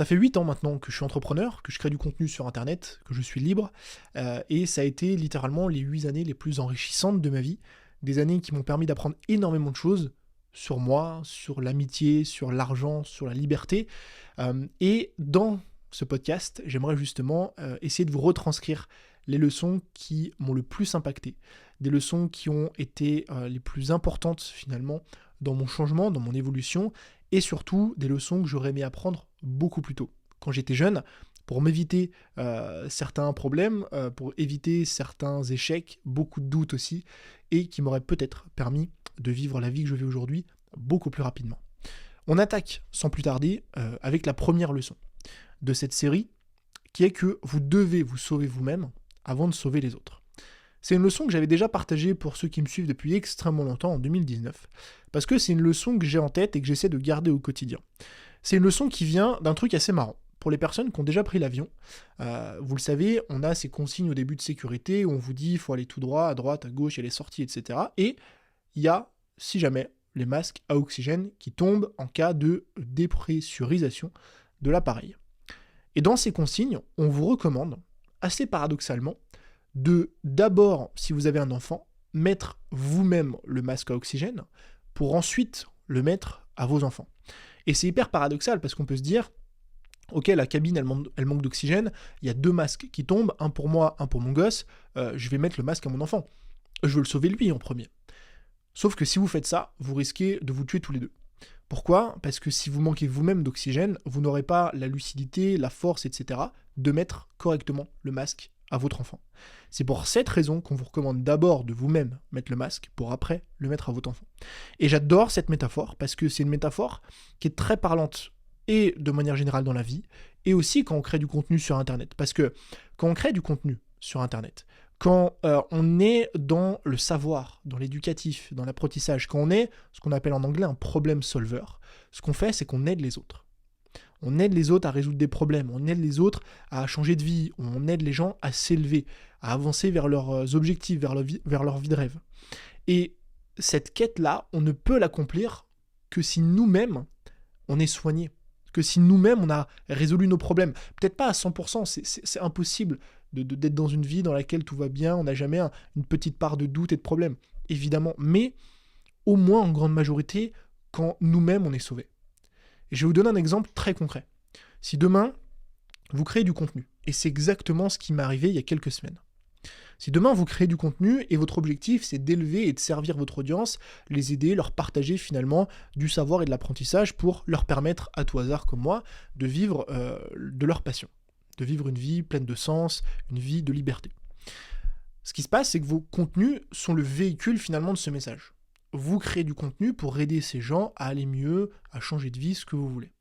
Ça fait 8 ans maintenant que je suis entrepreneur, que je crée du contenu sur Internet, que je suis libre, et ça a été littéralement les 8 années les plus enrichissantes de ma vie, des années qui m'ont permis d'apprendre énormément de choses sur moi, sur l'amitié, sur l'argent, sur la liberté. Et dans ce podcast, j'aimerais justement essayer de vous retranscrire les leçons qui m'ont le plus impacté, des leçons qui ont été les plus importantes finalement dans mon changement, dans mon évolution, et surtout des leçons que j'aurais aimé apprendre beaucoup plus tôt, quand j'étais jeune, pour m'éviter certains problèmes, pour éviter certains échecs, beaucoup de doutes aussi, et qui m'auraient peut-être permis de vivre la vie que je vis aujourd'hui beaucoup plus rapidement. On attaque sans plus tarder avec la première leçon de cette série, qui est que vous devez vous sauver vous-même avant de sauver les autres. C'est une leçon que j'avais déjà partagée pour ceux qui me suivent depuis extrêmement longtemps, en 2019, parce que c'est une leçon que j'ai en tête et que j'essaie de garder au quotidien. C'est une leçon qui vient d'un truc assez marrant. Pour les personnes qui ont déjà pris l'avion, vous le savez, on a ces consignes au début de sécurité où on vous dit il faut aller tout droit, à droite, à gauche, il y a les sorties, etc. Et il y a, si jamais, les masques à oxygène qui tombent en cas de dépressurisation de l'appareil. Et dans ces consignes, on vous recommande, assez paradoxalement, de d'abord, si vous avez un enfant, mettre vous-même le masque à oxygène pour ensuite le mettre à vos enfants. Et c'est hyper paradoxal parce qu'on peut se dire, ok, la cabine elle manque d'oxygène, il y a 2 masques qui tombent, un pour moi, un pour mon gosse, je vais mettre le masque à mon enfant. Je veux le sauver lui en premier. Sauf que si vous faites ça, vous risquez de vous tuer tous les deux. Pourquoi ? Parce que si vous manquez vous-même d'oxygène, vous n'aurez pas la lucidité, la force, etc. de mettre correctement le masque à votre enfant. C'est pour cette raison qu'on vous recommande d'abord de vous-même mettre le masque pour après le mettre à votre enfant. Et j'adore cette métaphore parce que c'est une métaphore qui est très parlante et de manière générale dans la vie et aussi quand on crée du contenu sur Internet. Parce que quand on crée du contenu sur Internet, quand on est dans le savoir, dans l'éducatif, dans l'apprentissage, quand on est ce qu'on appelle en anglais un problem solver, ce qu'on fait c'est qu'on aide les autres. On aide les autres à résoudre des problèmes, on aide les autres à changer de vie, on aide les gens à s'élever, à avancer vers leurs objectifs, vers leur vie de rêve. Et cette quête-là, on ne peut l'accomplir que si nous-mêmes, on est soignés, que si nous-mêmes, on a résolu nos problèmes. Peut-être pas à 100%, c'est impossible d'être dans une vie dans laquelle tout va bien, on n'a jamais une petite part de doute et de problème, évidemment, mais au moins en grande majorité, quand nous-mêmes, on est sauvés. Et je vais vous donner un exemple très concret. Si demain, vous créez du contenu, et c'est exactement ce qui m'est arrivé il y a quelques semaines. Si demain, vous créez du contenu, et votre objectif, c'est d'élever et de servir votre audience, les aider, leur partager finalement du savoir et de l'apprentissage pour leur permettre, à tout hasard comme moi, de vivre de leur passion, de vivre une vie pleine de sens, une vie de liberté. Ce qui se passe, c'est que vos contenus sont le véhicule finalement de ce message. Vous créez du contenu pour aider ces gens à aller mieux, à changer de vie, ce que vous voulez.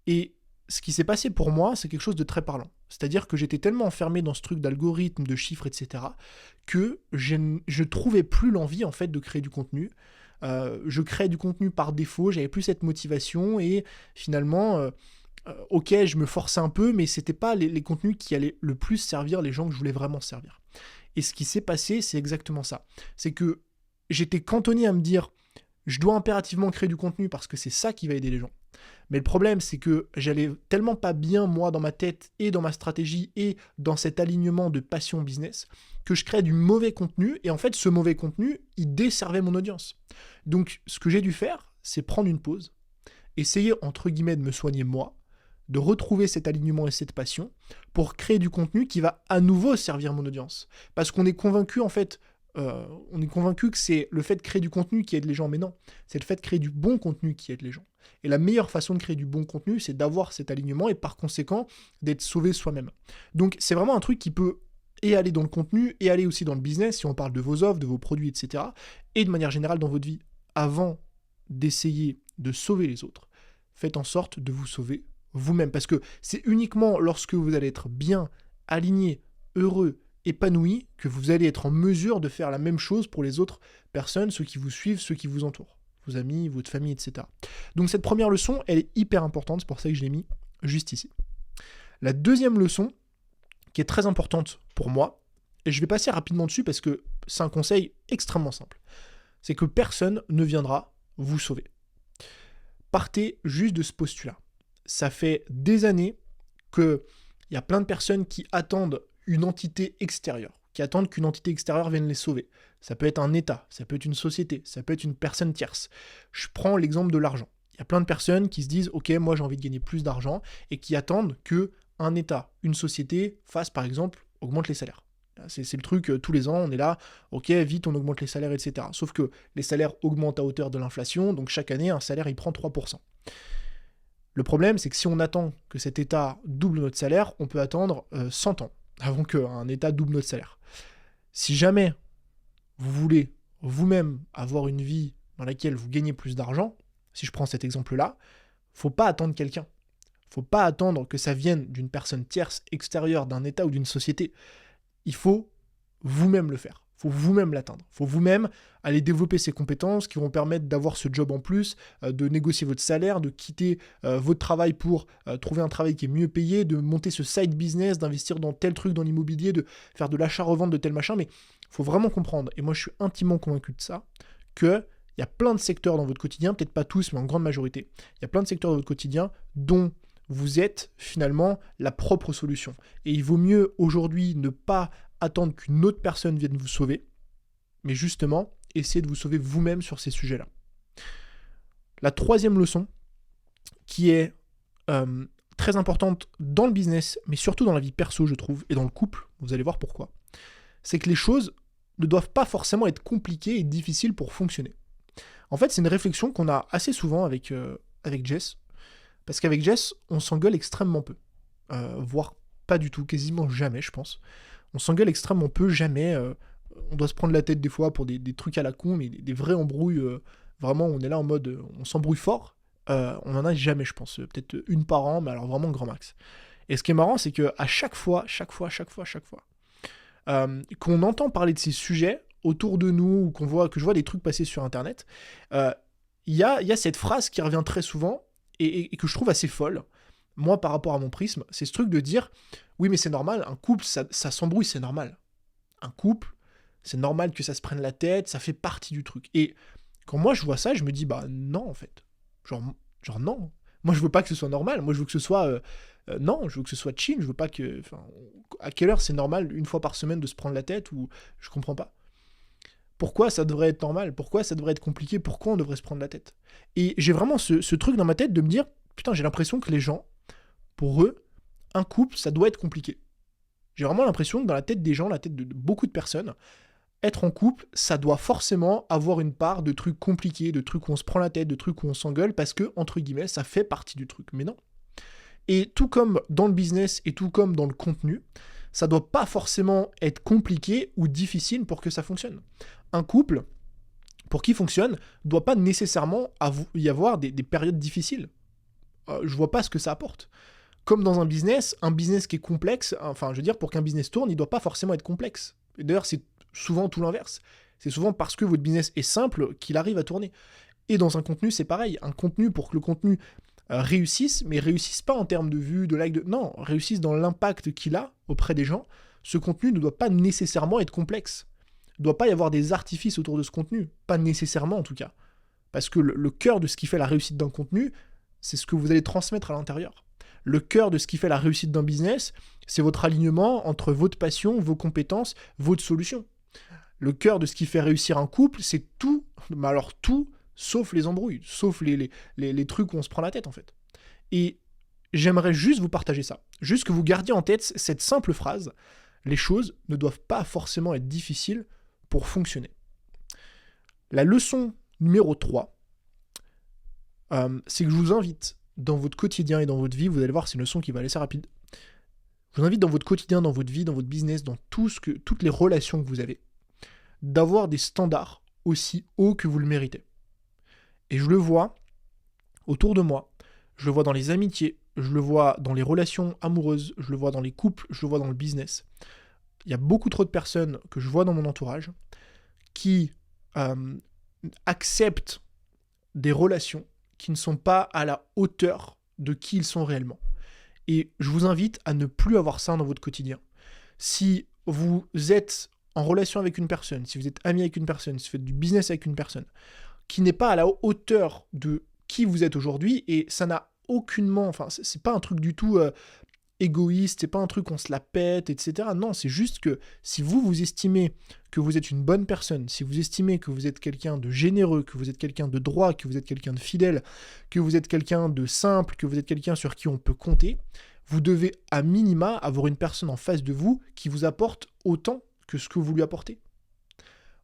Et ce qui s'est passé pour moi, c'est quelque chose de très parlant. C'est-à-dire que j'étais tellement enfermé dans ce truc d'algorithme, de chiffres, etc., que je trouvais plus l'envie en fait de créer du contenu. Je créais du contenu par défaut, j'avais plus cette motivation et finalement, ok, je me forçais un peu, mais c'était pas les contenus qui allaient le plus servir les gens que je voulais vraiment servir. Et ce qui s'est passé, c'est exactement ça. C'est que j'étais cantonné à me dire, je dois impérativement créer du contenu parce que c'est ça qui va aider les gens. Mais le problème, c'est que j'allais tellement pas bien, moi, dans ma tête et dans ma stratégie et dans cet alignement de passion business, que je créais du mauvais contenu. Et en fait, ce mauvais contenu, il desservait mon audience. Donc, ce que j'ai dû faire, c'est prendre une pause, essayer, entre guillemets, de me soigner moi, de retrouver cet alignement et cette passion pour créer du contenu qui va à nouveau servir mon audience. Parce qu'on est convaincu, en fait, que c'est le fait de créer du contenu qui aide les gens, mais non, c'est le fait de créer du bon contenu qui aide les gens. Et la meilleure façon de créer du bon contenu, c'est d'avoir cet alignement et par conséquent, d'être sauvé soi-même. Donc c'est vraiment un truc qui peut et aller dans le contenu et aller aussi dans le business, si on parle de vos offres, de vos produits, etc. Et de manière générale dans votre vie. Avant d'essayer de sauver les autres, faites en sorte de vous sauver vous-même. Parce que c'est uniquement lorsque vous allez être bien, aligné, heureux, épanoui, que vous allez être en mesure de faire la même chose pour les autres personnes, ceux qui vous suivent, ceux qui vous entourent, vos amis, votre famille, etc. Donc cette première leçon, elle est hyper importante, c'est pour ça que je l'ai mis juste ici. La deuxième leçon, qui est très importante pour moi, et je vais passer rapidement dessus parce que c'est un conseil extrêmement simple, c'est que personne ne viendra vous sauver. Partez juste de ce postulat. ça fait des années qu'il y a plein de personnes qui attendent une entité extérieure, qui attendent qu'une entité extérieure vienne les sauver. Ça peut être un État, ça peut être une société, ça peut être une personne tierce. Je prends l'exemple de l'argent. Il y a plein de personnes qui se disent « Ok, moi j'ai envie de gagner plus d'argent » et qui attendent qu'un État, une société fasse par exemple, augmente les salaires. C'est le truc, tous les ans, on est là, ok, vite, on augmente les salaires, etc. Sauf que les salaires augmentent à hauteur de l'inflation, donc chaque année, un salaire, il prend 3%. Le problème, c'est que si on attend que cet État double notre salaire, on peut attendre 100 ans avant qu'un État double notre salaire. Si jamais vous voulez vous-même avoir une vie dans laquelle vous gagnez plus d'argent, si je prends cet exemple-là, faut pas attendre quelqu'un. Faut pas attendre que ça vienne d'une personne tierce, extérieure, d'un État ou d'une société. Il faut vous-même le faire. Il faut vous-même l'atteindre. Il faut vous-même aller développer ces compétences qui vont permettre d'avoir ce job en plus, de négocier votre salaire, de quitter votre travail pour trouver un travail qui est mieux payé, de monter ce side business, d'investir dans tel truc dans l'immobilier, de faire de l'achat-revente de tel machin. Mais il faut vraiment comprendre, et moi je suis intimement convaincu de ça, qu'il y a plein de secteurs dans votre quotidien, peut-être pas tous, mais en grande majorité, il y a plein de secteurs dans votre quotidien dont vous êtes finalement la propre solution. Et il vaut mieux aujourd'hui ne pas attendre qu'une autre personne vienne vous sauver, mais justement, essayer de vous sauver vous-même sur ces sujets-là. La troisième leçon, qui est très importante dans le business, mais surtout dans la vie perso, je trouve, et dans le couple, vous allez voir pourquoi, c'est que les choses ne doivent pas forcément être compliquées et difficiles pour fonctionner. En fait, c'est une réflexion qu'on a assez souvent avec Jess, parce qu'avec Jess, on s'engueule extrêmement peu. Voire pas du tout, quasiment jamais, je pense. On s'engueule extrêmement peu, jamais. On doit se prendre la tête des fois pour des trucs à la con, mais des vraies embrouilles. Vraiment, on est là en mode, on s'embrouille fort. On en a jamais, je pense. Peut-être une par an, mais alors vraiment grand max. Et ce qui est marrant, c'est qu'à chaque fois, qu'on entend parler de ces sujets autour de nous, ou que je vois des trucs passer sur Internet, il y a cette phrase qui revient très souvent, et que je trouve assez folle, moi par rapport à mon prisme, c'est ce truc de dire oui mais c'est normal, un couple ça s'embrouille, c'est normal. Un couple, c'est normal que ça se prenne la tête, ça fait partie du truc. Et quand moi je vois ça, je me dis bah non en fait. Genre non. Moi je veux pas que ce soit normal, moi je veux que ce soit non, je veux que ce soit chill, je veux pas que à quelle heure c'est normal une fois par semaine de se prendre la tête, ou je comprends pas. Pourquoi ça devrait être normal? Pourquoi ça devrait être compliqué? Pourquoi on devrait se prendre la tête? Et j'ai vraiment ce truc dans ma tête de me dire, putain, j'ai l'impression que les gens, pour eux, un couple, ça doit être compliqué. J'ai vraiment l'impression que dans la tête des gens, la tête de beaucoup de personnes, être en couple, ça doit forcément avoir une part de trucs compliqués, de trucs où on se prend la tête, de trucs où on s'engueule, parce que, entre guillemets, ça fait partie du truc. Mais non. Et tout comme dans le business et tout comme dans le contenu, ça doit pas forcément être compliqué ou difficile pour que ça fonctionne. Un couple, pour qu'il fonctionne, doit pas nécessairement y avoir des périodes difficiles. Je vois pas ce que ça apporte. Comme dans un business qui est complexe, enfin je veux dire, pour qu'un business tourne, il doit pas forcément être complexe. Et d'ailleurs, c'est souvent tout l'inverse. C'est souvent parce que votre business est simple qu'il arrive à tourner. Et dans un contenu, c'est pareil. Un contenu, pour que le contenu réussisse, mais réussisse pas en termes de vues, de likes, non, réussisse dans l'impact qu'il a auprès des gens, ce contenu ne doit pas nécessairement être complexe. Il ne doit pas y avoir des artifices autour de ce contenu. Pas nécessairement, en tout cas. Parce que le cœur de ce qui fait la réussite d'un contenu, c'est ce que vous allez transmettre à l'intérieur. Le cœur de ce qui fait la réussite d'un business, c'est votre alignement entre votre passion, vos compétences, votre solution. Le cœur de ce qui fait réussir un couple, c'est tout, mais alors tout, sauf les embrouilles, sauf les trucs où on se prend la tête, en fait. Et j'aimerais juste vous partager ça. Juste que vous gardiez en tête cette simple phrase, les choses ne doivent pas forcément être difficiles pour fonctionner. La leçon numéro 3, c'est que je vous invite dans votre quotidien et dans votre vie, vous allez voir, c'est une leçon qui va aller assez rapide. Je vous invite dans votre quotidien, dans votre vie, dans votre business, dans toutes les relations que vous avez, d'avoir des standards aussi hauts que vous le méritez. Et je le vois autour de moi, je le vois dans les amitiés, je le vois dans les relations amoureuses, je le vois dans les couples, je le vois dans le business. Il y a beaucoup trop de personnes que je vois dans mon entourage qui acceptent des relations qui ne sont pas à la hauteur de qui ils sont réellement. Et je vous invite à ne plus avoir ça dans votre quotidien. Si vous êtes en relation avec une personne, si vous êtes ami avec une personne, si vous faites du business avec une personne, qui n'est pas à la hauteur de qui vous êtes aujourd'hui, et ça n'a aucunement, enfin, c'est pas un truc du tout égoïste, c'est pas un truc on se la pète, etc. Non, c'est juste que si vous estimez que vous êtes une bonne personne, si vous estimez que vous êtes quelqu'un de généreux, que vous êtes quelqu'un de droit, que vous êtes quelqu'un de fidèle, que vous êtes quelqu'un de simple, que vous êtes quelqu'un sur qui on peut compter, vous devez à minima avoir une personne en face de vous qui vous apporte autant que ce que vous lui apportez.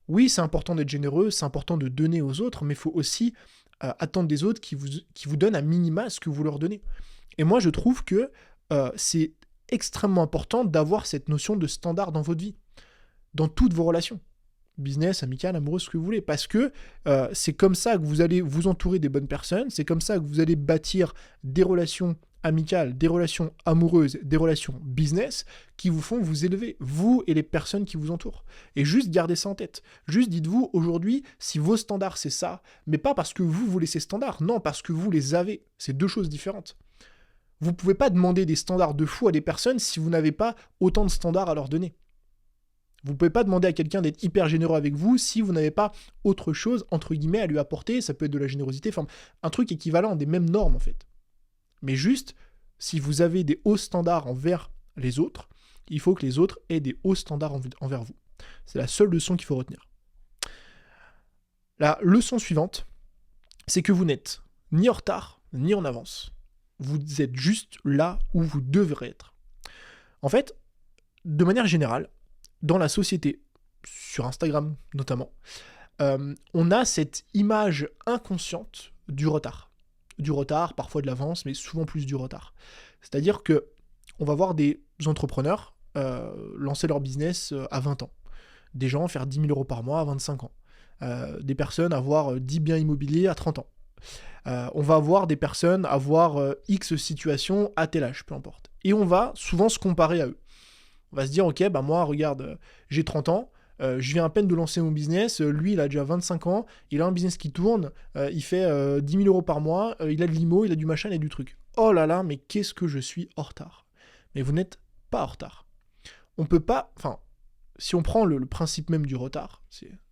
Oui, c'est important d'être généreux, c'est important de donner aux autres, mais il faut aussi attendre des autres qui vous donnent à minima ce que vous leur donnez. Et moi, je trouve que c'est extrêmement important d'avoir cette notion de standard dans votre vie, dans toutes vos relations, business, amical, amoureux, ce que vous voulez, parce que c'est comme ça que vous allez vous entourer des bonnes personnes, c'est comme ça que vous allez bâtir des relations amicales, des relations amoureuses, des relations business qui vous font vous élever, vous et les personnes qui vous entourent. Et juste gardez ça en tête. Juste dites-vous aujourd'hui, si vos standards c'est ça, mais pas parce que vous voulez ces standards, non, parce que vous les avez. C'est deux choses différentes. Vous ne pouvez pas demander des standards de fou à des personnes si vous n'avez pas autant de standards à leur donner. Vous ne pouvez pas demander à quelqu'un d'être hyper généreux avec vous si vous n'avez pas autre chose, entre guillemets, à lui apporter. Ça peut être de la générosité, enfin, un truc équivalent, des mêmes normes en fait. Mais juste, si vous avez des hauts standards envers les autres, il faut que les autres aient des hauts standards envers vous. C'est la seule leçon qu'il faut retenir. La leçon suivante, c'est que vous n'êtes ni en retard, ni en avance. Vous êtes juste là où vous devrez être. En fait, de manière générale, dans la société, sur Instagram notamment, on a cette image inconsciente du retard. Du retard, parfois de l'avance, mais souvent plus du retard. C'est-à-dire que on va voir des entrepreneurs lancer leur business à 20 ans. Des gens faire 10 000 euros par mois à 25 ans. Des personnes avoir 10 biens immobiliers à 30 ans. On va voir des personnes avoir X situations à tel âge, peu importe. Et on va souvent se comparer à eux. On va se dire, ok, bah moi, regarde, j'ai 30 ans, je viens à peine de lancer mon business, lui, il a déjà 25 ans, il a un business qui tourne, il fait 10 000 euros par mois, il a de l'IMO, il a du machin, il a du truc. Oh là là, mais qu'est-ce que je suis en retard. Mais vous n'êtes pas en retard. On peut pas, enfin, si on prend le principe même du retard,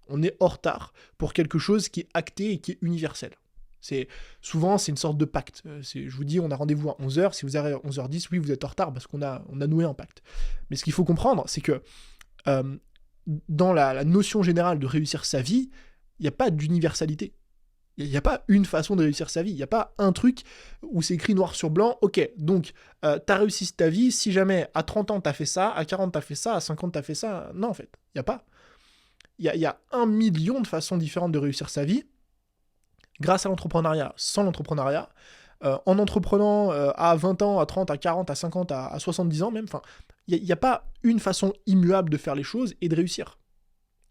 on est en retard pour quelque chose qui est acté et qui est universel. Souvent, c'est une sorte de pacte. Je vous dis, on a rendez-vous à 11h. Si vous arrivez à 11h10, oui, vous êtes en retard parce qu'on a noué un pacte. Mais ce qu'il faut comprendre, c'est que dans la notion générale de réussir sa vie, il n'y a pas d'universalité. Il n'y a pas une façon de réussir sa vie. Il n'y a pas un truc où c'est écrit noir sur blanc. Ok, donc, t'as réussi ta vie. Si jamais à 30 ans, t'as fait ça, à 40, t'as fait ça, à 50, t'as fait ça. Non, en fait, il n'y a pas. Il y a 1 million de façons différentes de réussir sa vie. Grâce à l'entrepreneuriat, sans l'entrepreneuriat, en entreprenant à 20 ans, à 30, à 40, à 50, à 70 ans même, enfin, il n'y a pas une façon immuable de faire les choses et de réussir,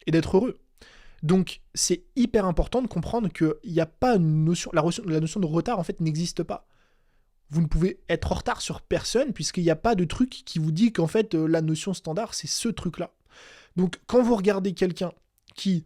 et d'être heureux. Donc, c'est hyper important de comprendre qu'il n'y a pas une notion, la notion de retard, en fait, n'existe pas. Vous ne pouvez être en retard sur personne, puisqu'il n'y a pas de truc qui vous dit qu'en fait, la notion standard, c'est ce truc-là. Donc, quand vous regardez quelqu'un qui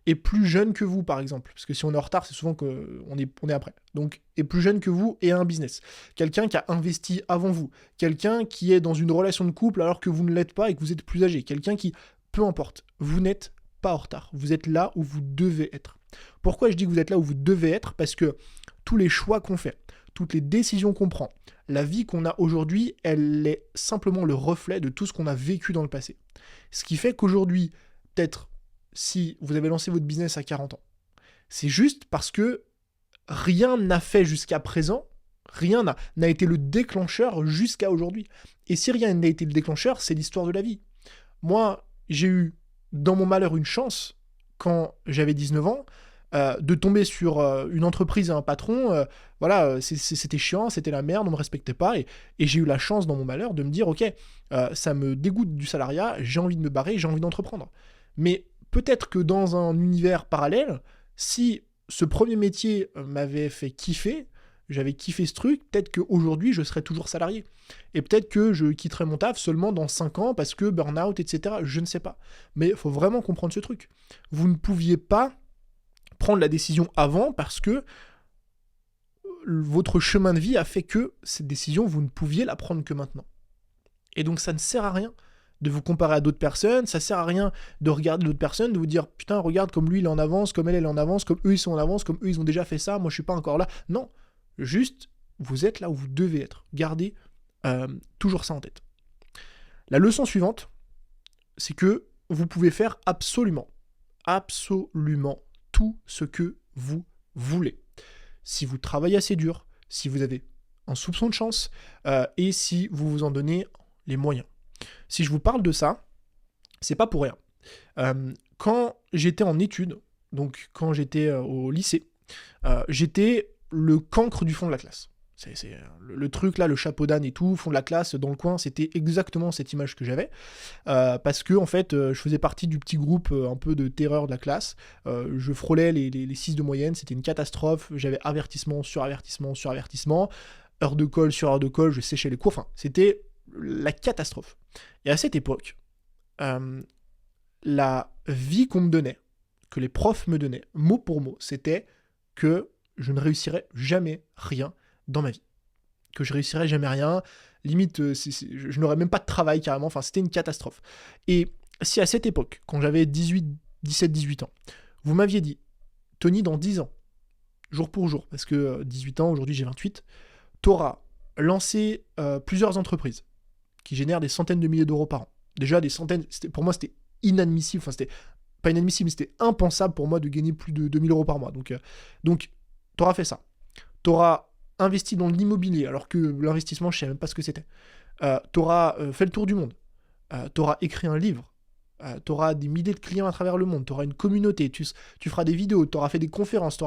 est plus jeune que vous, par exemple, parce que si on est en retard, c'est souvent qu'on est après. Donc, est plus jeune que vous et a un business. Quelqu'un qui a investi avant vous. Quelqu'un qui est dans une relation de couple alors que vous ne l'êtes pas et que vous êtes plus âgé. Quelqu'un qui, peu importe, vous n'êtes pas en retard. Vous êtes là où vous devez être. Pourquoi je dis que vous êtes là où vous devez être ? Parce que tous les choix qu'on fait, toutes les décisions qu'on prend, la vie qu'on a aujourd'hui, elle est simplement le reflet de tout ce qu'on a vécu dans le passé. Ce qui fait qu'aujourd'hui, peut-être, si vous avez lancé votre business à 40 ans, c'est juste parce que rien n'a fait jusqu'à présent, rien n'a été le déclencheur jusqu'à aujourd'hui. Et si rien n'a été le déclencheur, c'est l'histoire de la vie. Moi, j'ai eu, dans mon malheur, une chance, quand j'avais 19 ans, de tomber sur une entreprise et un patron, c'était chiant, c'était la merde, on me respectait pas, et j'ai eu la chance, dans mon malheur, de me dire, ok, ça me dégoûte du salariat, j'ai envie de me barrer, j'ai envie d'entreprendre. Mais peut-être que dans un univers parallèle, si ce premier métier m'avait fait kiffer, j'avais kiffé ce truc, peut-être qu'aujourd'hui, je serais toujours salarié. Et peut-être que je quitterais mon taf seulement dans 5 ans parce que burn-out, etc. Je ne sais pas. Mais il faut vraiment comprendre ce truc. Vous ne pouviez pas prendre la décision avant parce que votre chemin de vie a fait que cette décision, vous ne pouviez la prendre que maintenant. Et donc, ça ne sert à rien de vous comparer à d'autres personnes, ça sert à rien de regarder d'autres personnes, de vous dire putain regarde comme lui il est en avance, comme elle est en avance, comme eux ils sont en avance, comme eux ils ont déjà fait ça, moi je suis pas encore là. Non, juste vous êtes là où vous devez être. Gardez toujours ça en tête. La leçon suivante, c'est que vous pouvez faire absolument tout ce que vous voulez. Si vous travaillez assez dur, si vous avez un soupçon de chance, et si vous vous en donnez les moyens. Si je vous parle de ça, c'est pas pour rien. Quand j'étais en études, donc quand j'étais au lycée, j'étais le cancre du fond de la classe. C'est le truc là, le chapeau d'âne et tout, fond de la classe, dans le coin, c'était exactement cette image que j'avais. Parce que en fait, je faisais partie du petit groupe un peu de terreur de la classe. Je frôlais les 6 de moyenne, c'était une catastrophe. J'avais avertissement sur avertissement sur avertissement, heure de colle sur heure de colle, je séchais les cours. Enfin, c'était la catastrophe. Et à cette époque, la vie qu'on me donnait, que les profs me donnaient, mot pour mot, c'était que je ne réussirais jamais rien dans ma vie. Que je réussirais jamais rien, limite, je n'aurais même pas de travail carrément, enfin c'était une catastrophe. Et si à cette époque, quand j'avais 17-18 ans, vous m'aviez dit, Tony, dans 10 ans, jour pour jour, parce que 18 ans, aujourd'hui j'ai 28, t'auras lancé plusieurs entreprises qui génèrent des centaines de milliers d'euros par an. Déjà des centaines, pour moi c'était inadmissible, enfin c'était pas inadmissible, mais c'était impensable pour moi de gagner plus de 2000 euros par mois. Donc t'auras fait ça. T'auras investi dans l'immobilier, alors que l'investissement, je ne savais même pas ce que c'était. T'auras fait le tour du monde. T'auras écrit un livre. T'auras des milliers de clients à travers le monde. T'auras une communauté. Tu feras des vidéos. T'auras fait des conférences.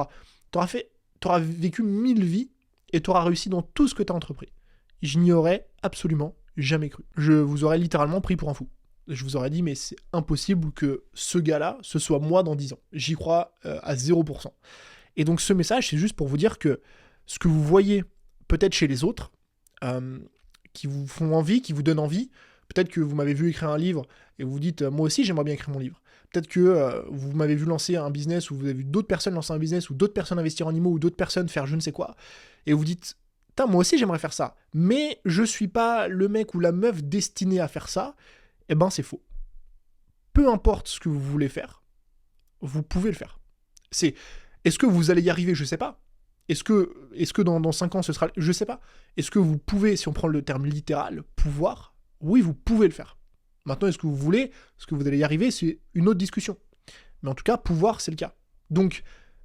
T'auras vécu 1000 vies et t'auras réussi dans tout ce que t'as entrepris. Je n'y aurais absolument jamais cru. Je vous aurais littéralement pris pour un fou. Je vous aurais dit, mais c'est impossible que ce gars-là, ce soit moi dans 10 ans. J'y crois à 0%. Et donc ce message, c'est juste pour vous dire que ce que vous voyez peut-être chez les autres, qui vous font envie, qui vous donnent envie, peut-être que vous m'avez vu écrire un livre et vous vous dites moi aussi j'aimerais bien écrire mon livre. Peut-être que vous m'avez vu lancer un business ou vous avez vu d'autres personnes lancer un business ou d'autres personnes investir en IMO ou d'autres personnes faire je ne sais quoi. Et vous dites moi aussi j'aimerais faire ça, mais je suis pas le mec ou la meuf destiné à faire ça. Eh ben c'est faux. Peu importe ce que vous voulez faire, vous pouvez le faire. Est-ce que vous allez y arriver? Je sais pas. Est-ce que dans 5 ans ce sera... Je sais pas. Est-ce que vous pouvez, si on prend le terme littéral, pouvoir? Oui, vous pouvez le faire. Maintenant, est-ce que vous voulez? Est-ce que vous allez y arriver? C'est une autre discussion. Mais en tout cas, pouvoir, c'est le cas. Donc,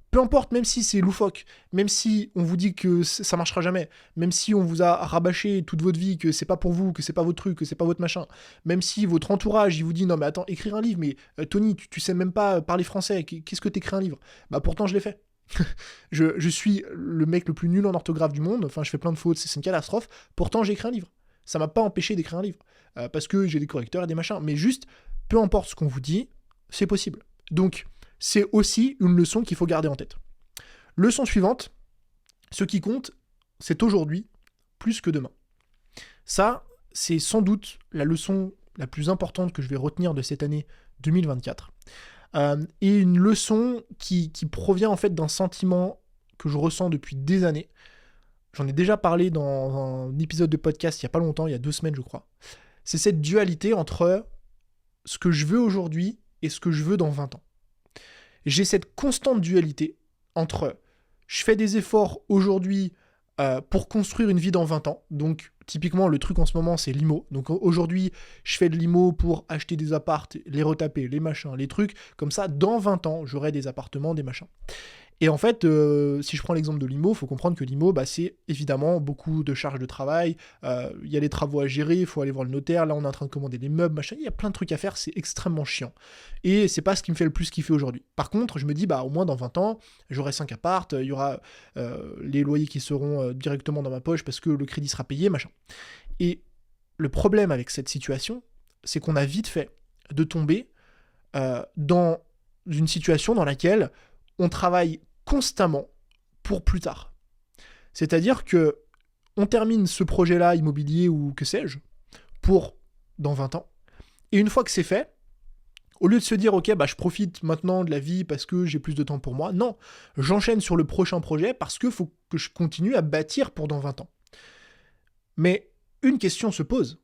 peu importe, même si c'est loufoque, même si on vous dit que ça marchera jamais, même si on vous a rabâché toute votre vie, que c'est pas pour vous, que c'est pas votre truc, que c'est pas votre machin, même si votre entourage, il vous dit non mais attends, écrire un livre, mais Tony, tu sais même pas parler français, qu'est-ce que t'écris un livre? Bah pourtant je l'ai fait. je suis le mec le plus nul en orthographe du monde, enfin je fais plein de fautes, c'est une catastrophe, pourtant j'ai écrit un livre. Ça m'a pas empêché d'écrire un livre, parce que j'ai des correcteurs et des machins, mais juste, peu importe ce qu'on vous dit, c'est possible. Donc, c'est aussi une leçon qu'il faut garder en tête. Leçon suivante, ce qui compte, c'est aujourd'hui plus que demain. Ça, c'est sans doute la leçon la plus importante que je vais retenir de cette année 2024. Et une leçon qui provient en fait d'un sentiment que je ressens depuis des années. J'en ai déjà parlé dans un épisode de podcast il n'y a pas longtemps, il y a 2 semaines je crois. C'est cette dualité entre ce que je veux aujourd'hui et ce que je veux dans 20 ans. J'ai cette constante dualité entre je fais des efforts aujourd'hui pour construire une vie dans 20 ans. Donc, typiquement, le truc en ce moment, c'est l'IMO. Donc, aujourd'hui, je fais de l'IMO pour acheter des appartes, les retaper, les machins, les trucs. Comme ça, dans 20 ans, j'aurai des appartements, des machins. Et en fait, si je prends l'exemple de l'IMO, il faut comprendre que l'IMO, c'est évidemment beaucoup de charges de travail. Il y a les travaux à gérer, il faut aller voir le notaire. Là, on est en train de commander les meubles, machin. Il y a plein de trucs à faire, c'est extrêmement chiant. Et c'est pas ce qui me fait le plus kiffer aujourd'hui. Par contre, je me dis, au moins dans 20 ans, j'aurai 5 appartes, il y aura les loyers qui seront directement dans ma poche parce que le crédit sera payé, machin. Et le problème avec cette situation, c'est qu'on a vite fait de tomber dans une situation dans laquelle on travaille constamment pour plus tard. C'est-à-dire que on termine ce projet-là immobilier ou que sais-je pour dans 20 ans. Et une fois que c'est fait, au lieu de se dire ok je profite maintenant de la vie parce que j'ai plus de temps pour moi, non, j'enchaîne sur le prochain projet parce que faut que je continue à bâtir pour dans 20 ans. Mais une question se pose.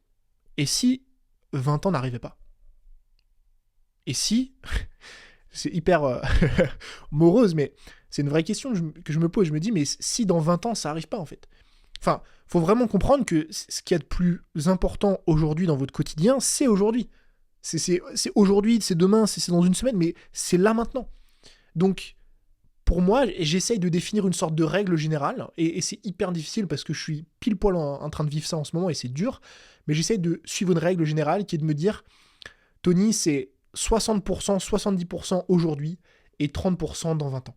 Et si 20 ans n'arrivaient pas? Et si... C'est hyper morose, mais c'est une vraie question que je me pose. Je me dis, mais si dans 20 ans, ça n'arrive pas, en fait? Enfin, faut vraiment comprendre que ce qu'il y a de plus important aujourd'hui dans votre quotidien, c'est aujourd'hui. C'est aujourd'hui, c'est demain, c'est dans une semaine, mais c'est là maintenant. Donc, pour moi, j'essaye de définir une sorte de règle générale, et c'est hyper difficile parce que je suis pile poil en train de vivre ça en ce moment et c'est dur, mais j'essaye de suivre une règle générale qui est de me dire, Tony, c'est 60%, 70% aujourd'hui et 30% dans 20 ans.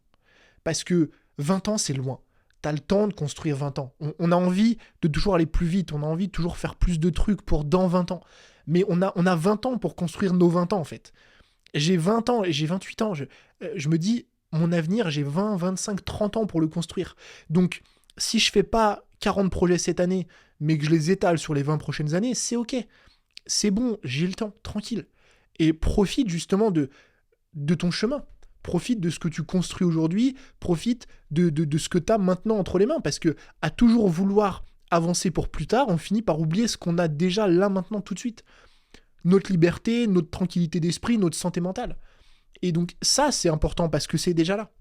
Parce que 20 ans, c'est loin. T'as le temps de construire 20 ans. On a envie de toujours aller plus vite, on a envie de toujours faire plus de trucs pour dans 20 ans. Mais on a 20 ans pour construire nos 20 ans, en fait. J'ai 20 ans et j'ai 28 ans. Je me dis, mon avenir, j'ai 20, 25, 30 ans pour le construire. Donc, si je fais pas 40 projets cette année, mais que je les étale sur les 20 prochaines années, c'est ok. C'est bon, j'ai le temps, tranquille. Et profite justement de ton chemin. Profite de ce que tu construis aujourd'hui, profite de ce que tu as maintenant entre les mains, parce que à toujours vouloir avancer pour plus tard, on finit par oublier ce qu'on a déjà là maintenant tout de suite. Notre liberté, notre tranquillité d'esprit, notre santé mentale. Et donc ça, c'est important parce que c'est déjà là.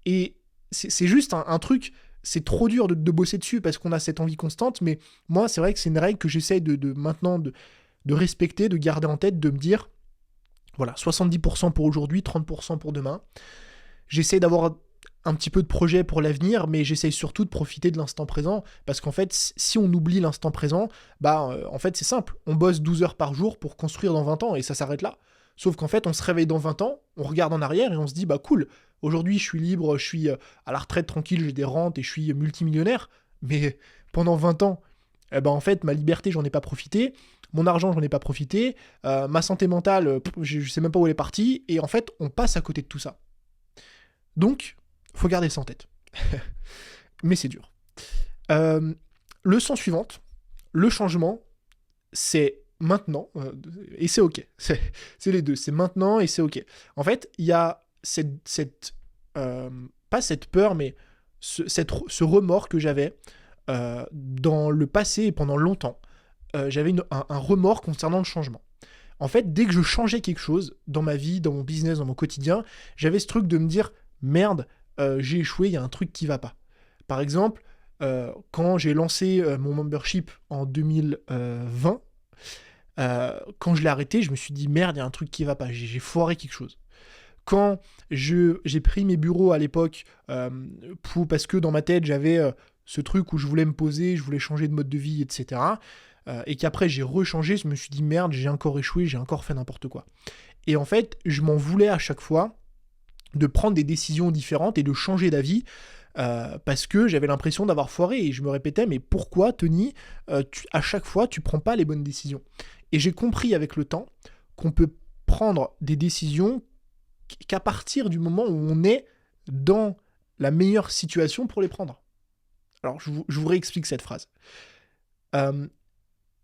Et c'est juste un truc, c'est trop dur de bosser dessus parce qu'on a cette envie constante, mais moi, c'est vrai que c'est une règle que j'essaye maintenant de respecter, de garder en tête, de me dire, voilà, 70% pour aujourd'hui, 30% pour demain. J'essaie d'avoir un petit peu de projet pour l'avenir, mais j'essaye surtout de profiter de l'instant présent, parce qu'en fait, si on oublie l'instant présent, en fait, c'est simple. On bosse 12 heures par jour pour construire dans 20 ans, et ça s'arrête là. Sauf qu'en fait, on se réveille dans 20 ans, on regarde en arrière, et on se dit, cool, aujourd'hui, je suis libre, je suis à la retraite tranquille, j'ai des rentes, et je suis multimillionnaire, mais pendant 20 ans, en fait, ma liberté, j'en ai pas profité, mon argent, j'en ai pas profité, ma santé mentale, je sais même pas où elle est partie, et en fait, on passe à côté de tout ça. Donc, faut garder ça en tête. Mais c'est dur. Leçon suivante, le changement, c'est maintenant, et c'est ok. C'est les deux, c'est maintenant et c'est ok. En fait, il y a pas cette peur, mais ce remords que j'avais dans le passé et pendant longtemps. J'avais un remords concernant le changement. En fait, dès que je changeais quelque chose dans ma vie, dans mon business, dans mon quotidien, j'avais ce truc de me dire « Merde, j'ai échoué, il y a un truc qui va pas ». Par exemple, quand j'ai lancé mon membership en 2020, quand je l'ai arrêté, je me suis dit « Merde, il y a un truc qui va pas, j'ai foiré quelque chose ». Quand j'ai pris mes bureaux à l'époque, parce que dans ma tête, j'avais ce truc où je voulais me poser, je voulais changer de mode de vie, etc., et qu'après j'ai rechangé, je me suis dit merde, j'ai encore échoué, j'ai encore fait n'importe quoi. Et en fait, je m'en voulais à chaque fois de prendre des décisions différentes et de changer d'avis, parce que j'avais l'impression d'avoir foiré, et je me répétais, mais pourquoi Tony, à chaque fois tu prends pas les bonnes décisions? Et j'ai compris avec le temps qu'on peut prendre des décisions qu'à partir du moment où on est dans la meilleure situation pour les prendre. Alors je vous réexplique cette phrase.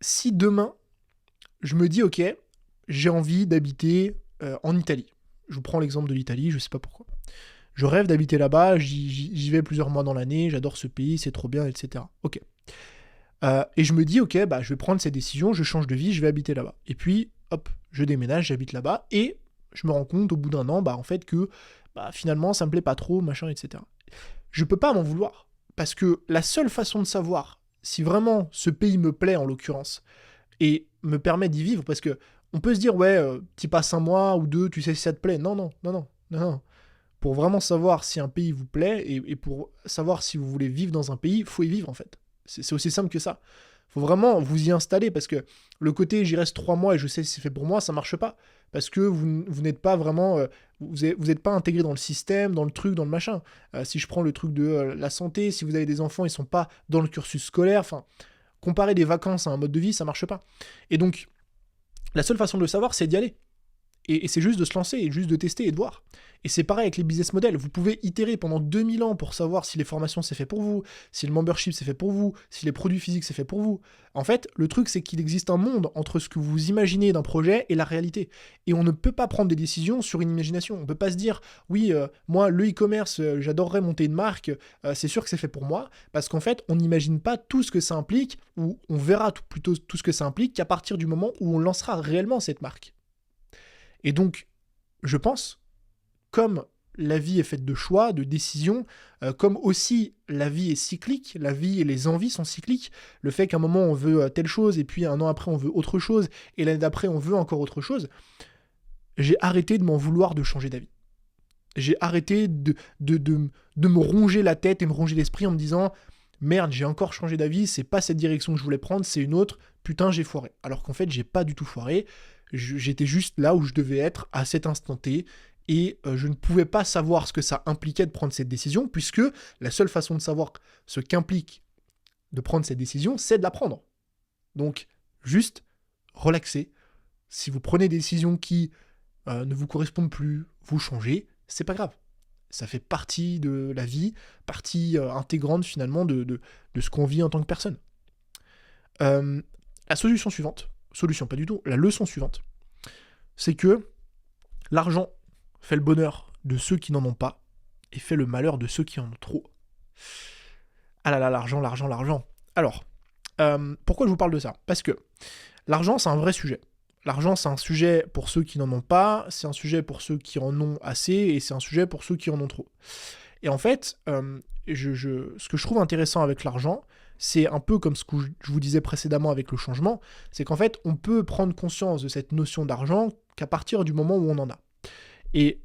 Si demain, je me dis, ok, j'ai envie d'habiter en Italie. Je vous prends l'exemple de l'Italie, je sais pas pourquoi. Je rêve d'habiter là-bas, j'y vais plusieurs mois dans l'année, j'adore ce pays, c'est trop bien, etc. Ok. Et je me dis, ok, je vais prendre cette décision, je change de vie, je vais habiter là-bas. Et puis, hop, je déménage, j'habite là-bas, et je me rends compte au bout d'un an, en fait, que finalement, ça me plaît pas trop, machin, etc. Je peux pas m'en vouloir, parce que la seule façon de savoir si vraiment ce pays me plaît en l'occurrence et me permet d'y vivre, parce que on peut se dire ouais, t'y passes un mois ou deux, tu sais si ça te plaît. Non. Pour vraiment savoir si un pays vous plaît et pour savoir si vous voulez vivre dans un pays, faut y vivre en fait. C'est aussi simple que ça. Faut vraiment vous y installer, parce que le côté j'y reste 3 mois et je sais si c'est fait pour moi, ça marche pas. Parce que vous n'êtes pas vraiment... vous n'êtes pas intégré dans le système, dans le truc, dans le machin. Si je prends le truc de la santé, si vous avez des enfants, ils sont pas dans le cursus scolaire, enfin, comparer des vacances à un mode de vie, ça marche pas. Et donc, la seule façon de le savoir, c'est d'y aller. Et c'est juste de se lancer, et juste de tester et de voir. Et c'est pareil avec les business models. Vous pouvez itérer pendant 2000 ans pour savoir si les formations c'est fait pour vous, si le membership c'est fait pour vous, si les produits physiques c'est fait pour vous. En fait, le truc c'est qu'il existe un monde entre ce que vous imaginez d'un projet et la réalité. Et on ne peut pas prendre des décisions sur une imagination. On ne peut pas se dire, oui, moi, le e-commerce, j'adorerais monter une marque, c'est sûr que c'est fait pour moi. Parce qu'en fait, on n'imagine pas tout ce que ça implique, ou on verra plutôt tout ce que ça implique qu'à partir du moment où on lancera réellement cette marque. Et donc, je pense, comme la vie est faite de choix, de décisions, comme aussi la vie est cyclique, la vie et les envies sont cycliques. Le fait qu'à un moment on veut telle chose, et puis un an après on veut autre chose, et l'année d'après on veut encore autre chose, j'ai arrêté de m'en vouloir de changer d'avis. J'ai arrêté de me ronger la tête et me ronger l'esprit en me disant « Merde, j'ai encore changé d'avis, c'est pas cette direction que je voulais prendre, c'est une autre, putain j'ai foiré ». Alors qu'en fait j'ai pas du tout foiré, j'étais juste là où je devais être à cet instant T, et je ne pouvais pas savoir ce que ça impliquait de prendre cette décision, puisque la seule façon de savoir ce qu'implique de prendre cette décision, c'est de la prendre. Donc, juste relaxez. Si vous prenez des décisions qui ne vous correspondent plus, vous changez, c'est pas grave. Ça fait partie de la vie, partie intégrante finalement de ce qu'on vit en tant que personne. La solution suivante, pas du tout, la leçon suivante, c'est que l'argent fait le bonheur de ceux qui n'en ont pas et fait le malheur de ceux qui en ont trop. Ah là là, l'argent. Alors, pourquoi je vous parle de ça ? Parce que l'argent, c'est un vrai sujet. L'argent, c'est un sujet pour ceux qui n'en ont pas, c'est un sujet pour ceux qui en ont assez, et c'est un sujet pour ceux qui en ont trop. Et en fait, ce que je trouve intéressant avec l'argent, c'est un peu comme ce que je vous disais précédemment avec le changement, c'est qu'en fait, on peut prendre conscience de cette notion d'argent qu'à partir du moment où on en a. Et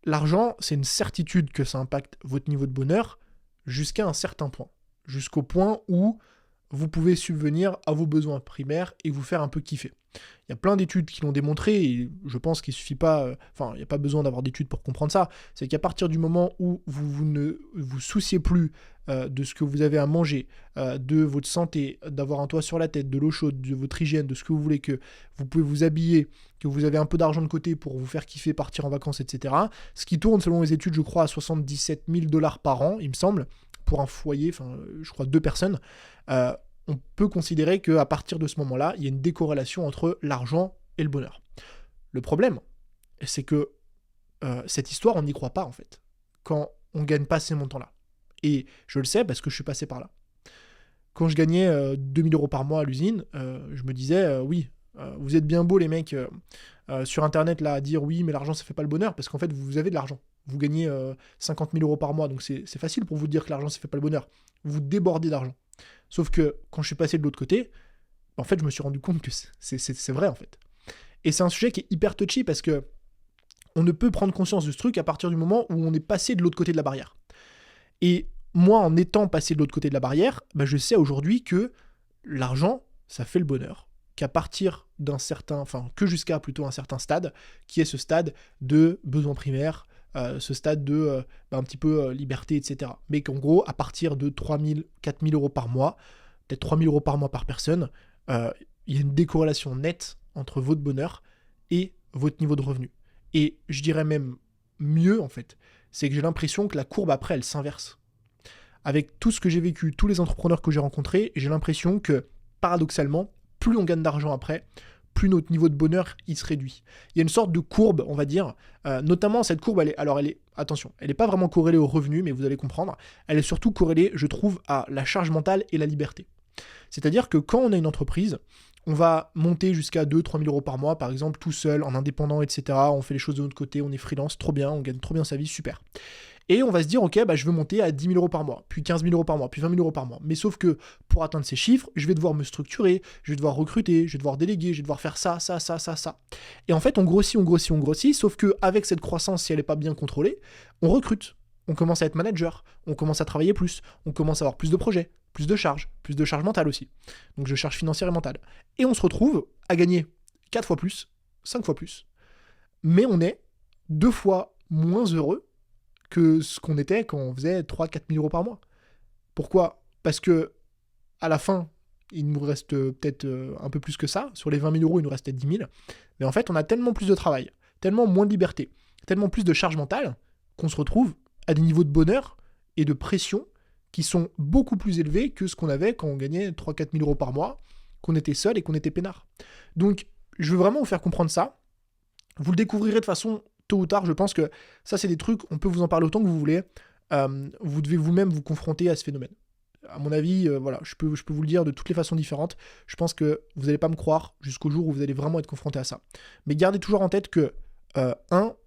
l'argent, c'est une certitude que ça impacte votre niveau de bonheur jusqu'à un certain point. Jusqu'au point où vous pouvez subvenir à vos besoins primaires et vous faire un peu kiffer. Il y a plein d'études qui l'ont démontré, et je pense qu'il suffit pas, il n'y a pas besoin d'avoir d'études pour comprendre ça, c'est qu'à partir du moment où vous ne vous souciez plus de ce que vous avez à manger, de votre santé, d'avoir un toit sur la tête, de l'eau chaude, de votre hygiène, de ce que vous voulez, que vous pouvez vous habiller, que vous avez un peu d'argent de côté pour vous faire kiffer, partir en vacances, etc. Ce qui tourne, selon les études, je crois, à 77 000 $ par an, il me semble, pour un foyer, je crois 2 personnes, on peut considérer qu'à partir de ce moment-là, il y a une décorrélation entre l'argent et le bonheur. Le problème, c'est que cette histoire, on n'y croit pas, en fait, quand on ne gagne pas ces montants-là. Et je le sais parce que je suis passé par là. Quand je gagnais 2 000 € par mois à l'usine, je me disais, oui, vous êtes bien beaux les mecs sur Internet là à dire oui, mais l'argent ça fait pas le bonheur, parce qu'en fait vous avez de l'argent. Vous gagnez 50 000 € par mois, donc c'est facile pour vous dire que l'argent ça fait pas le bonheur. Vous débordez d'argent. Sauf que quand je suis passé de l'autre côté, en fait je me suis rendu compte que c'est vrai en fait. Et c'est un sujet qui est hyper touchy parce que on ne peut prendre conscience de ce truc à partir du moment où on est passé de l'autre côté de la barrière. Et moi, en étant passé de l'autre côté de la barrière, je sais aujourd'hui que l'argent, ça fait le bonheur. Qu'à partir d'un certain, que jusqu'à plutôt un certain stade, qui est ce stade de besoin primaire, ce stade de un petit peu liberté, etc. Mais qu'en gros, à partir de 3 000, 4 000 € par mois, peut-être 3 000 € par mois par personne, il y a une décorrélation nette entre votre bonheur et votre niveau de revenu. Et je dirais même mieux, en fait, c'est que j'ai l'impression que la courbe après, elle s'inverse. Avec tout ce que j'ai vécu, tous les entrepreneurs que j'ai rencontrés, j'ai l'impression que, paradoxalement, plus on gagne d'argent après, plus notre niveau de bonheur, il se réduit. Il y a une sorte de courbe, on va dire, notamment cette courbe, attention, elle n'est pas vraiment corrélée au revenu, mais vous allez comprendre, elle est surtout corrélée, je trouve, à la charge mentale et la liberté. C'est-à-dire que quand on a une entreprise, on va monter jusqu'à 2-3 000 € par mois, par exemple, tout seul, en indépendant, etc. On fait les choses de notre côté, on est freelance, trop bien, on gagne trop bien sa vie, super. Et on va se dire, ok, je veux monter à 10 000 € par mois, puis 15 000 € par mois, puis 20 000 € par mois. Mais sauf que pour atteindre ces chiffres, je vais devoir me structurer, je vais devoir recruter, je vais devoir déléguer, je vais devoir faire ça. Et en fait, on grossit, sauf qu'avec cette croissance, si elle n'est pas bien contrôlée, on recrute. On commence à être manager, on commence à travailler plus, on commence à avoir plus de projets, plus de charges mentales aussi. Donc de charges financières et mentales. Et on se retrouve à gagner 4 fois plus, 5 fois plus. Mais on est 2 fois moins heureux que ce qu'on était quand on faisait 3-4 000 € par mois. Pourquoi ? Parce que à la fin, il nous reste peut-être un peu plus que ça. Sur les 20 000 €, il nous restait 10 000. Mais en fait, on a tellement plus de travail, tellement moins de liberté, tellement plus de charge mentale qu'on se retrouve à des niveaux de bonheur et de pression qui sont beaucoup plus élevés que ce qu'on avait quand on gagnait 3-4 000 € par mois, qu'on était seul et qu'on était peinard. Donc, je veux vraiment vous faire comprendre ça. Vous le découvrirez de façon tôt ou tard. Je pense que ça, c'est des trucs, on peut vous en parler autant que vous voulez. Vous devez vous-même vous confronter à ce phénomène. À mon avis, je peux vous le dire de toutes les façons différentes. Je pense que vous n'allez pas me croire jusqu'au jour où vous allez vraiment être confronté à ça. Mais gardez toujours en tête que,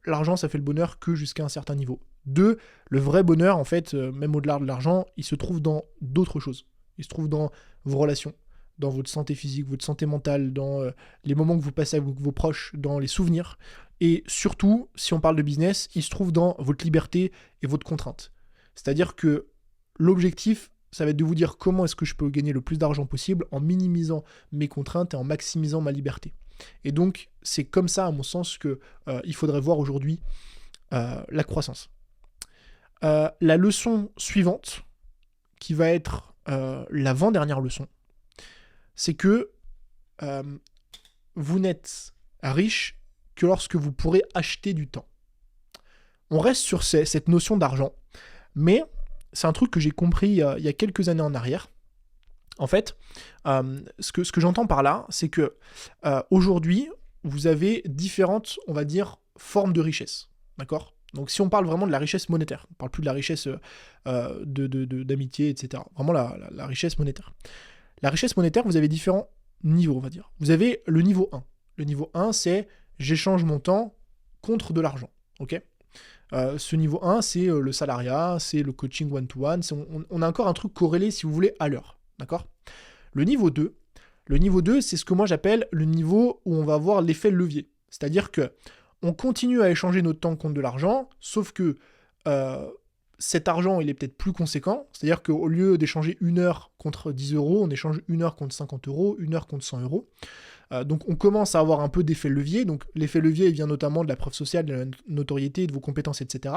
l'argent, ça fait le bonheur que jusqu'à un certain niveau. Deux, le vrai bonheur, en fait, même au-delà de l'argent, il se trouve dans d'autres choses. Il se trouve dans vos relations, dans votre santé physique, votre santé mentale, dans les moments que vous passez avec vos proches, dans les souvenirs. Et surtout, si on parle de business, il se trouve dans votre liberté et votre contrainte. C'est-à-dire que l'objectif, ça va être de vous dire comment est-ce que je peux gagner le plus d'argent possible en minimisant mes contraintes et en maximisant ma liberté. Et donc, c'est comme ça, à mon sens, que il faudrait voir aujourd'hui la croissance. La leçon suivante, qui va être l'avant-dernière leçon, c'est que vous n'êtes riche que lorsque vous pourrez acheter du temps. On reste sur cette notion d'argent, mais c'est un truc que j'ai compris il y a quelques années en arrière. En fait, ce que j'entends par là, c'est que aujourd'hui, vous avez différentes, on va dire, formes de richesse. D'accord ? Donc si on parle vraiment de la richesse monétaire, on ne parle plus de la richesse d'amitié, etc. Vraiment la richesse monétaire. La richesse monétaire, vous avez différents niveaux, on va dire. Vous avez le niveau 1. Le niveau 1, c'est j'échange mon temps contre de l'argent. Ok ? Ce niveau 1, c'est le salariat, c'est le coaching one-to-one. On a encore un truc corrélé, si vous voulez, à l'heure. D'accord ? Le niveau 2, c'est ce que moi j'appelle le niveau où on va avoir l'effet levier. C'est-à-dire que on continue à échanger notre temps contre de l'argent, sauf que cet argent, il est peut-être plus conséquent. C'est-à-dire qu'au lieu d'échanger 1 heure contre 10 euros, on échange 1 heure contre 50 euros, 1 heure contre 100 euros. Donc on commence à avoir un peu d'effet levier. Donc l'effet levier il vient notamment de la preuve sociale, de la notoriété, de vos compétences, etc.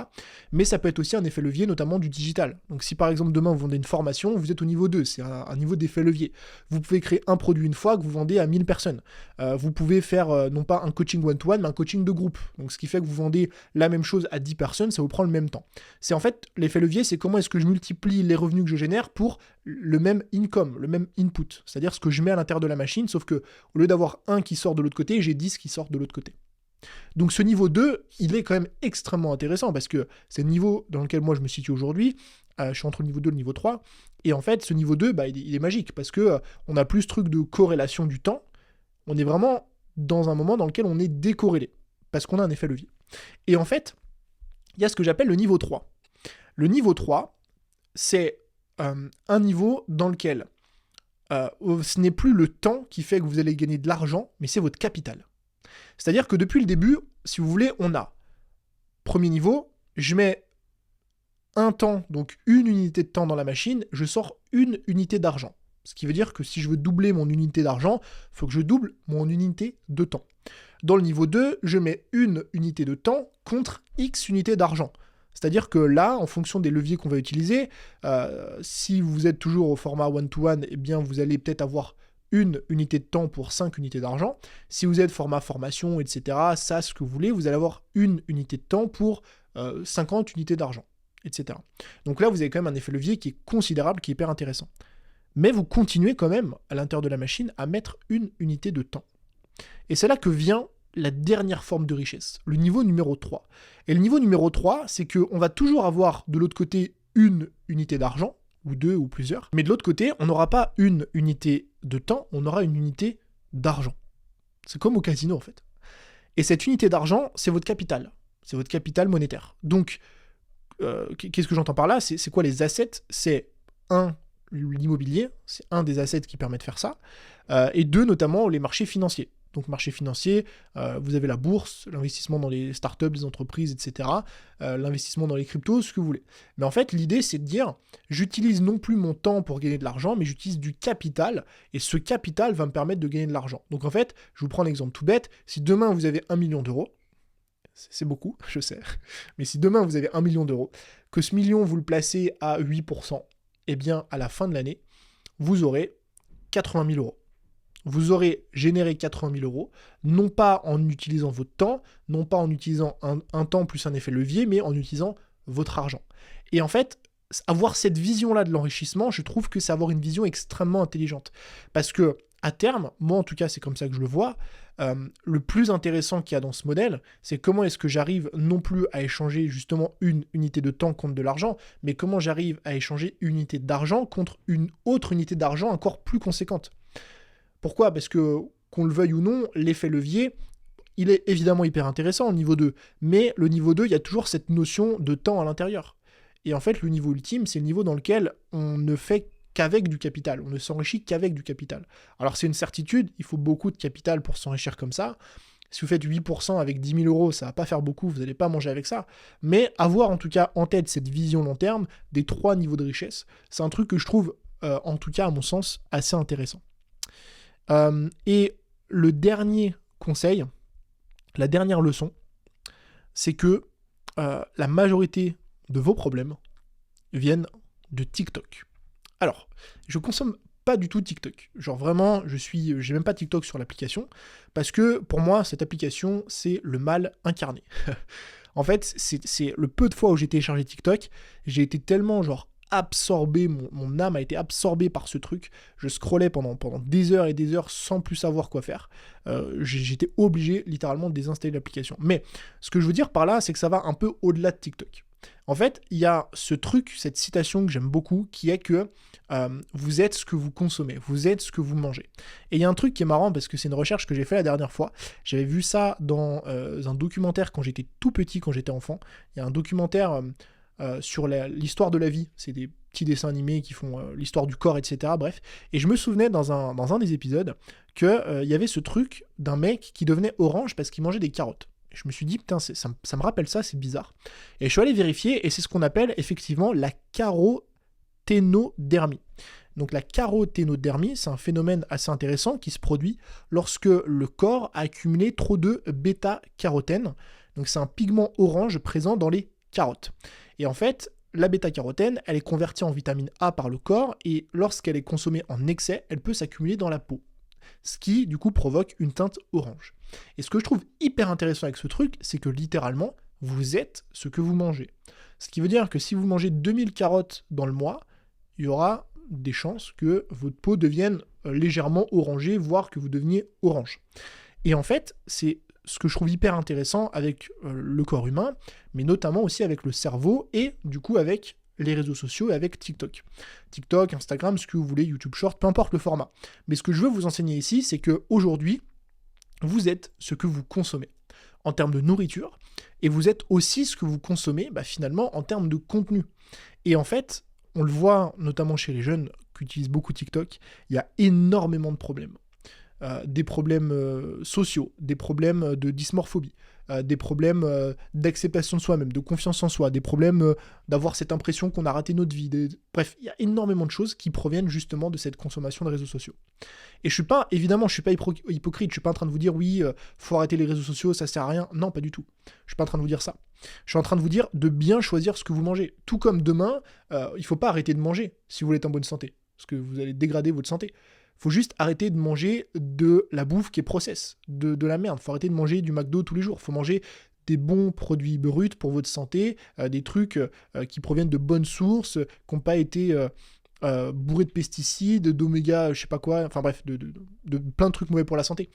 Mais ça peut être aussi un effet levier notamment du digital. Donc si par exemple demain vous vendez une formation, vous êtes au niveau 2, c'est un niveau d'effet levier. Vous pouvez créer un produit une fois que vous vendez à 1000 personnes. Vous pouvez faire non pas un coaching one-to-one, mais un coaching de groupe. Donc ce qui fait que vous vendez la même chose à 10 personnes, ça vous prend le même temps. C'est en fait l'effet levier, c'est comment est-ce que je multiplie les revenus que je génère pour le même income, le même input. C'est-à-dire ce que je mets à l'intérieur de la machine, sauf que au lieu d'avoir un qui sort de l'autre côté, j'ai 10 qui sortent de l'autre côté. Donc ce niveau 2, il est quand même extrêmement intéressant parce que c'est le niveau dans lequel moi je me situe aujourd'hui. Je suis entre le niveau 2 et le niveau 3. Et en fait, ce niveau 2, il est magique parce que on a plus ce truc de corrélation du temps. On est vraiment dans un moment dans lequel on est décorrélé parce qu'on a un effet levier. Et en fait, il y a ce que j'appelle le niveau 3. Le niveau 3, c'est un niveau dans lequel ce n'est plus le temps qui fait que vous allez gagner de l'argent, mais c'est votre capital. C'est-à-dire que depuis le début, si vous voulez, on a, premier niveau, je mets un temps, donc une unité de temps dans la machine, je sors une unité d'argent. Ce qui veut dire que si je veux doubler mon unité d'argent, il faut que je double mon unité de temps. Dans le niveau 2, je mets une unité de temps contre X unités d'argent. C'est-à-dire que là, en fonction des leviers qu'on va utiliser, si vous êtes toujours au format one-to-one, eh bien vous allez peut-être avoir une unité de temps pour 5 unités d'argent. Si vous êtes format formation, etc., ça, ce que vous voulez, vous allez avoir une unité de temps pour 50 unités d'argent, etc. Donc là, vous avez quand même un effet levier qui est considérable, qui est hyper intéressant. Mais vous continuez quand même, à l'intérieur de la machine, à mettre une unité de temps. Et c'est là que vient la dernière forme de richesse, le niveau numéro 3. Et le niveau numéro 3, c'est qu'on va toujours avoir de l'autre côté une unité d'argent, ou deux ou plusieurs, mais de l'autre côté, on n'aura pas une unité de temps, on aura une unité d'argent. C'est comme au casino en fait. Et cette unité d'argent, c'est votre capital monétaire. Donc, qu'est-ce que j'entends par là ? C'est quoi les assets ? C'est l'immobilier, c'est un des assets qui permet de faire ça, et deux, notamment les marchés financiers. Donc marché financier, vous avez la bourse, l'investissement dans les startups, les entreprises, etc., l'investissement dans les cryptos, ce que vous voulez. Mais en fait, l'idée, c'est de dire, j'utilise non plus mon temps pour gagner de l'argent, mais j'utilise du capital, et ce capital va me permettre de gagner de l'argent. Donc en fait, je vous prends un exemple tout bête, si demain vous avez 1 million d'euros, c'est beaucoup, je sais, mais si demain vous avez 1 million d'euros, que ce million vous le placez à 8%, eh bien, à la fin de l'année, vous aurez 80 000 euros. Vous aurez généré 80 000 euros, non pas en utilisant votre temps, non pas en utilisant un temps plus un effet levier, mais en utilisant votre argent. Et en fait, avoir cette vision-là de l'enrichissement, je trouve que c'est avoir une vision extrêmement intelligente. Parce que, à terme, moi en tout cas, c'est comme ça que je le vois, le plus intéressant qu'il y a dans ce modèle, c'est comment est-ce que j'arrive non plus à échanger justement une unité de temps contre de l'argent, mais comment j'arrive à échanger une unité d'argent contre une autre unité d'argent encore plus conséquente. Pourquoi ? Parce que, qu'on le veuille ou non, l'effet levier, il est évidemment hyper intéressant, le niveau 2, mais le niveau 2, il y a toujours cette notion de temps à l'intérieur. Et en fait, le niveau ultime, c'est le niveau dans lequel on ne fait qu'avec du capital, on ne s'enrichit qu'avec du capital. Alors c'est une certitude, il faut beaucoup de capital pour s'enrichir comme ça. Si vous faites 8% avec 10 000 euros, ça va pas faire beaucoup, vous n'allez pas manger avec ça. Mais avoir en tout cas en tête cette vision long terme des 3 niveaux de richesse, c'est un truc que je trouve, en tout cas à mon sens, assez intéressant. Et le dernier conseil, la dernière leçon, c'est que la majorité de vos problèmes viennent de TikTok. Alors, je consomme pas du tout TikTok. Genre vraiment, j'ai même pas TikTok sur l'application, parce que pour moi, cette application, c'est le mal incarné. En fait, c'est le peu de fois où j'ai téléchargé TikTok, j'ai été tellement genre absorbé, mon âme a été absorbée par ce truc, je scrollais pendant des heures et des heures sans plus savoir quoi faire. J'étais obligé littéralement de désinstaller l'application. Mais ce que je veux dire par là, c'est que ça va un peu au-delà de TikTok. En fait, il y a ce truc, cette citation que j'aime beaucoup, qui est que vous êtes ce que vous consommez, vous êtes ce que vous mangez. Et il y a un truc qui est marrant, parce que c'est une recherche que j'ai fait la dernière fois. J'avais vu ça dans un documentaire quand j'étais tout petit, quand j'étais enfant. Il y a un documentaire sur l'histoire de la vie. C'est des petits dessins animés qui font l'histoire du corps, etc. Bref. Et je me souvenais dans un des épisodes qu'il y avait ce truc d'un mec qui devenait orange parce qu'il mangeait des carottes. Je me suis dit, putain, ça me rappelle ça, c'est bizarre. Et je suis allé vérifier, et c'est ce qu'on appelle effectivement la caroténodermie. Donc la caroténodermie, c'est un phénomène assez intéressant qui se produit lorsque le corps a accumulé trop de bêta-carotène. Donc c'est un pigment orange présent dans les carottes. Et en fait, la bêta-carotène, elle est convertie en vitamine A par le corps, et lorsqu'elle est consommée en excès, elle peut s'accumuler dans la peau. Ce qui, du coup, provoque une teinte orange. Et ce que je trouve hyper intéressant avec ce truc, c'est que littéralement, vous êtes ce que vous mangez. Ce qui veut dire que si vous mangez 2000 carottes dans le mois, il y aura des chances que votre peau devienne légèrement orangée, voire que vous deveniez orange. Et en fait, c'est ce que je trouve hyper intéressant avec le corps humain, mais notamment aussi avec le cerveau et du coup avec les réseaux sociaux et avec TikTok. TikTok, Instagram, ce que vous voulez, YouTube Short, peu importe le format. Mais ce que je veux vous enseigner ici, c'est qu'aujourd'hui, vous êtes ce que vous consommez en termes de nourriture, et vous êtes aussi ce que vous consommez finalement en termes de contenu. Et en fait, on le voit notamment chez les jeunes qui utilisent beaucoup TikTok, il y a énormément de problèmes. Des problèmes sociaux, des problèmes de dysmorphobie, des problèmes d'acceptation de soi-même, de confiance en soi, des problèmes d'avoir cette impression qu'on a raté notre vie. Bref, il y a énormément de choses qui proviennent justement de cette consommation de réseaux sociaux. Et je suis pas hypocrite, je suis pas en train de vous dire oui, faut arrêter les réseaux sociaux, ça sert à rien. Non, pas du tout. Je suis pas en train de vous dire ça. Je suis en train de vous dire de bien choisir ce que vous mangez. Tout comme demain, il faut pas arrêter de manger si vous voulez être en bonne santé, parce que vous allez dégrader votre santé. Faut juste arrêter de manger de la bouffe qui est process, de la merde. Faut arrêter de manger du McDo tous les jours. Faut manger des bons produits bruts pour votre santé, des trucs qui proviennent de bonnes sources, qui n'ont pas été bourrés de pesticides, d'oméga, je sais pas quoi, enfin bref, de plein de trucs mauvais pour la santé.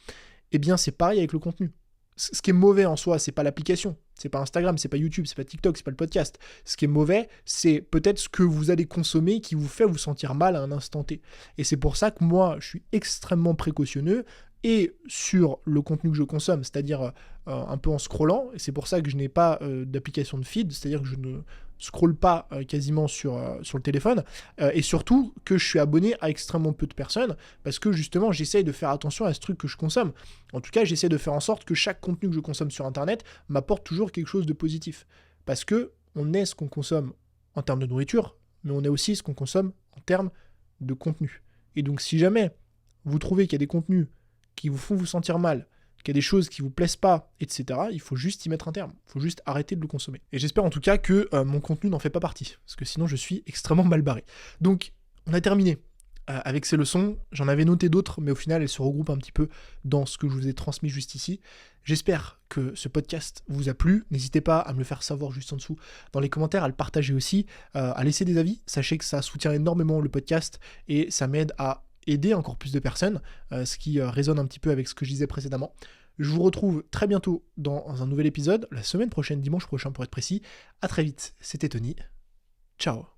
Eh bien, c'est pareil avec le contenu. Ce qui est mauvais en soi, c'est pas l'application, c'est pas Instagram, c'est pas YouTube, c'est pas TikTok, c'est pas le podcast. Ce qui est mauvais, c'est peut-être ce que vous allez consommer qui vous fait vous sentir mal à un instant T. Et c'est pour ça que moi, je suis extrêmement précautionneux et sur le contenu que je consomme, c'est-à-dire un peu en scrollant. Et c'est pour ça que je n'ai pas d'application de feed, c'est-à-dire que je ne scrolle pas quasiment sur le téléphone, et surtout que je suis abonné à extrêmement peu de personnes, parce que justement j'essaye de faire attention à ce truc que je consomme. En tout cas, j'essaie de faire en sorte que chaque contenu que je consomme sur Internet m'apporte toujours quelque chose de positif. Parce que on est ce qu'on consomme en termes de nourriture, mais on est aussi ce qu'on consomme en termes de contenu. Et donc si jamais vous trouvez qu'il y a des contenus qui vous font vous sentir mal, qu'il y a des choses qui vous plaisent pas, etc., il faut juste y mettre un terme. Il faut juste arrêter de le consommer. Et j'espère en tout cas que mon contenu n'en fait pas partie, parce que sinon je suis extrêmement mal barré. Donc, on a terminé avec ces leçons. J'en avais noté d'autres, mais au final, elles se regroupent un petit peu dans ce que je vous ai transmis juste ici. J'espère que ce podcast vous a plu. N'hésitez pas à me le faire savoir juste en dessous dans les commentaires, à le partager aussi, à laisser des avis. Sachez que ça soutient énormément le podcast et ça m'aide à aider encore plus de personnes, ce qui résonne un petit peu avec ce que je disais précédemment. Je vous retrouve très bientôt dans un nouvel épisode, la semaine prochaine, dimanche prochain pour être précis. À très vite, c'était Tony. Ciao.